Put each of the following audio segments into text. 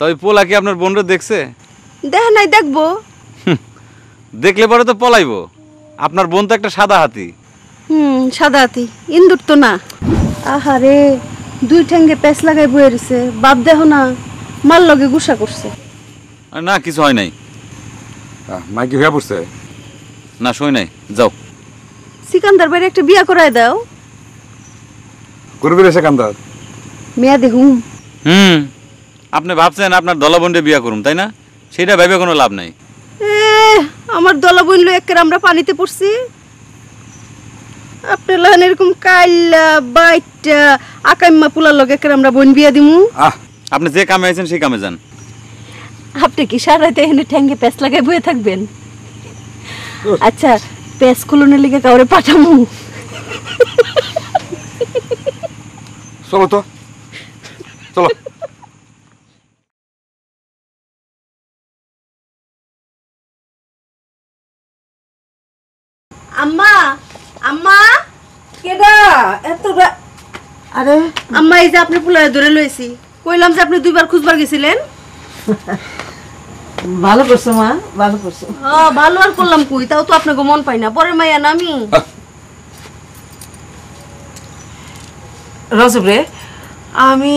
তবে পোলা কি আপনার বোনরে দেখছে? দেখ নাই, দেখবো। দেখলে পরে তো পলাইবো। আপনার বোন তো একটা সাদা হাতি। সাদা হাতি, ইন্দুর তো না। আহারে, দুই ঠ্যাঙ্গে প্যাঁচ লাগাই বয়ে রয়েছে। বাপ দেহ না, মার লগে গুসা করছে। না, কিছু হয় নাই। মা কি হয়ে পড়ছে? না, শোয় নাই। যাও। সিকান্দার বাইরে একটা বিয়া করায় দাও। করবি রে সেকান্দার? মেয়া দেখুম। আপনি ভাবছেন আপনার দলাবন্ডে বিয়া করুম, তাই না? সেটা ভেবে কোনো লাভ নাই। আমার দলা বইনলো একের আমরা পানিতে পড়ছি। আপনার লাহান এরকম কাইল্লা বাইটা আকাইম্মা পুলার লগে একের আমরা বোন বিয়া দিমু। আপনি যে কামে আছেন সেই কামে যান। আপনি কি সারাইতে এখানে ঠ্যাঙ্গে প্যাঁচ লাগাই বয়ে থাকবেন? আচ্ছা, প্যাঁচ খুলনের লিগে কাউরে পাঠামু? চলো তো, চলো। আম্মা, আম্মা, কেডা এত? আরে আম্মা, এই যে আপনি পুলারে ধরে লইছি। কইলাম যে আপনি দুইবার খুঁজবার গেছিলেন। ভালো করছো মা, ভালো করছো। হ্যাঁ, ভালো আর করলাম কই, তাও তো আপনাকে মন পাই না। পরে মাইয়া না আমি। রজব রে, আমি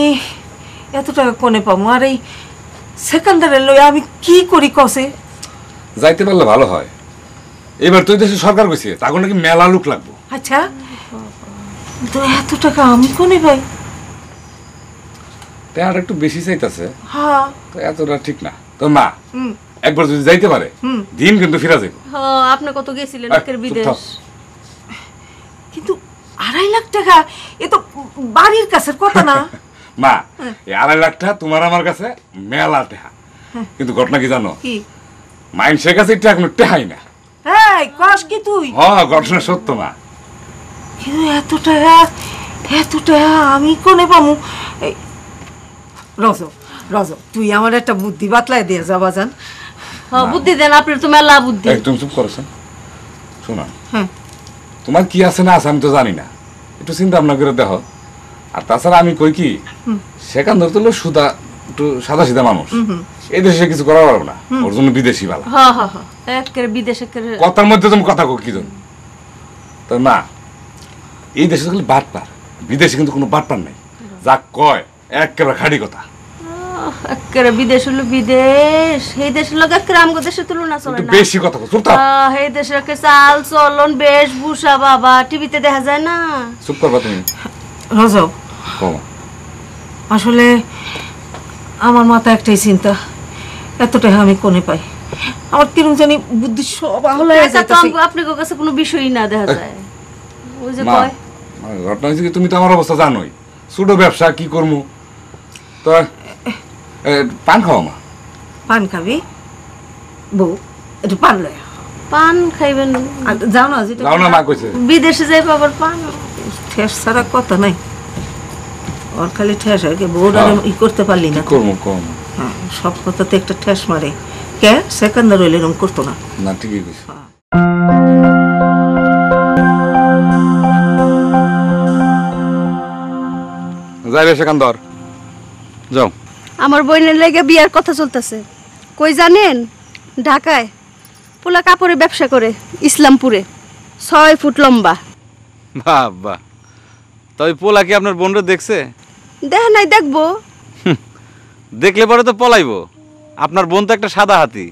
এত টাকা কোনে পাবো? আর এই সেকেন্ডারে লই আমি কি করি কসে? যাইতে পারলে ভালো হয়। এবার তুই দেশে সরকার কইছে তখন নাকি মেলা লোক লাগবো। আচ্ছা, তো এত টাকা আমি কোনে পাই? আর একটু বেশি চাইতেছে। হ্যাঁ, তো এতটা ঠিক না। তো মা একবার যদি যাইতে পারে দিন কিন্তু ফিরা যাইব। হ্যাঁ, আপনি কত গেছিলেন একের বিদেশ? কিন্তু 2.5 লাখ টাকা এ তো বাড়ির কাছে কথা না। মা, এই 2.5 লাখ টাকা তোমার আমার কাছে মেলা টাকা। কিন্তু ঘটনা কি জানো? কি? মাইন্সের কাছে এটা এখনো টেহাই না। এই কস কি তুই? হ্যাঁ, ঘটনা সত্য মা। কিন্তু এত টাকা আমি কোনে পামু? রজব, রজব, তুই আমার একটা বুদ্ধি বাতলাই দিয়ে যা বাজান। হ্যাঁ, বুদ্ধি দেন, আপনার তো মেলা বুদ্ধি। একদম চুপ করেছেন। শোনা, হ্যাঁ, তোমার কি আছে না আছে আমি তো জানি না। একটু চিন্তা ভাবনা করে দেখো। আর তাছাড়া আমি কই কি, সেখান ধরে তো সুদা একটু সাদা সিধা মানুষ, এই দেশে কিছু করা পারবো না। ওর জন্য বিদেশি বালা। হ্যাঁ হ্যাঁ হ্যাঁ, একের বিদেশ একের। কথার মধ্যে তুমি কথা কো কি জন্য? তো না, এই দেশে খালি বাটপার, বিদেশে কিন্তু কোনো বাটপার নাই। যা কয় একেবারে খাঁটি কথা। একের বিদেশ হলো বিদেশ। এই দেশের লোক একের আমগো দেশে তুলনা চলে না। বেশি কথা কো, চুপ থাক। এই দেশের কে চাল চলন বেশভূষা বাবা টিভিতে দেখা যায় না। চুপ করবা তুমি। রজব, কম আসলে আমার মাথা একটাই চিন্তা, এত টাকা আমি কোনে পাই? আমার কিরম জানি বুদ্ধি সব আহলে যাইতাছে। আপনার কাছে কোনো বিষয়ই না দেখা যায়। ওই যে মা, কয় ঘটনা হয়েছে কি, তুমি তো আমার অবস্থা জানোই। ছোট ব্যবসা কি করবো। তো পান খাও মা। পান খাবি? বউ, একটু পান লয়। পান খাইবেন? যাও না, যেটা যাও না মা কইছে। বিদেশে যাই পাবার পান। ঠেস ছাড়া কথা নাই। ওর খালি ঠেস আর কি, বউরা ই করতে পারলি না। করবো কম। হ্যাঁ, সব কথাতে একটা ঠেস মারে। কে সেকেন্ডার হইলে এরকম করতো না। না, ঠিকই কইছে। যাই রে সেকান্দর, যাও। আমার বোনের লেগে বিয়ার কথা চলতেছে। কই জানেন? ঢাকায়। পোলা কাপড়ের ব্যবসা করে, ইসলামপুরে। 6 ফুট লম্বা। বাবা, তবে পোলা কি আপনার বোনরে দেখছে? দেখ নাই, দেখবো। দেখলে পরে তো পলাইবো। আপনার বোন তো একটা সাদা হাতি।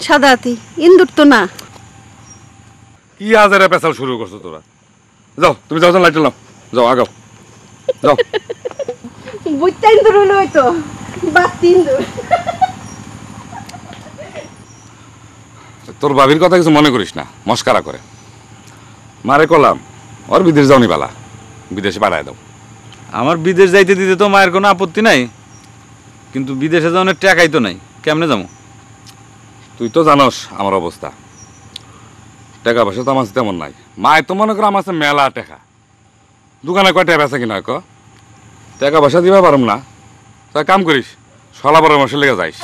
সাদা হাতি, ইন্দুর তো না। কি হাজারে পেশাল শুরু করছো তোরা? যাও, তুমি যাও, লাইট নাও, যাও আগাও, যাও। বুইতা ইন্দুর হইলো হয়তো, বাতি ইন্দুর। তোর ভাবির কথা কিছু মনে করিস না, মস্কারা করে। মারে কলাম ওর বিদেশ যাওনি বালা, বিদেশে পাঠায় দাও। আমার বিদেশ যাইতে দিতে তো মায়ের কোনো আপত্তি নাই, কিন্তু বিদেশে যাওয়ার টাকাই তো নাই। কেমনে যাবো? তুই তো জানোস আমার অবস্থা। টাকা পয়সা তো আমার তেমন নাই। মায়ের তো মনে করো আমার মেলা টাকা। দোকানে কয় টাকা বেচা কিনা ক? টাকা পয়সা দিবা পারম না। তা কাম করিস, সলা পরামর্শ লেগে যাইস।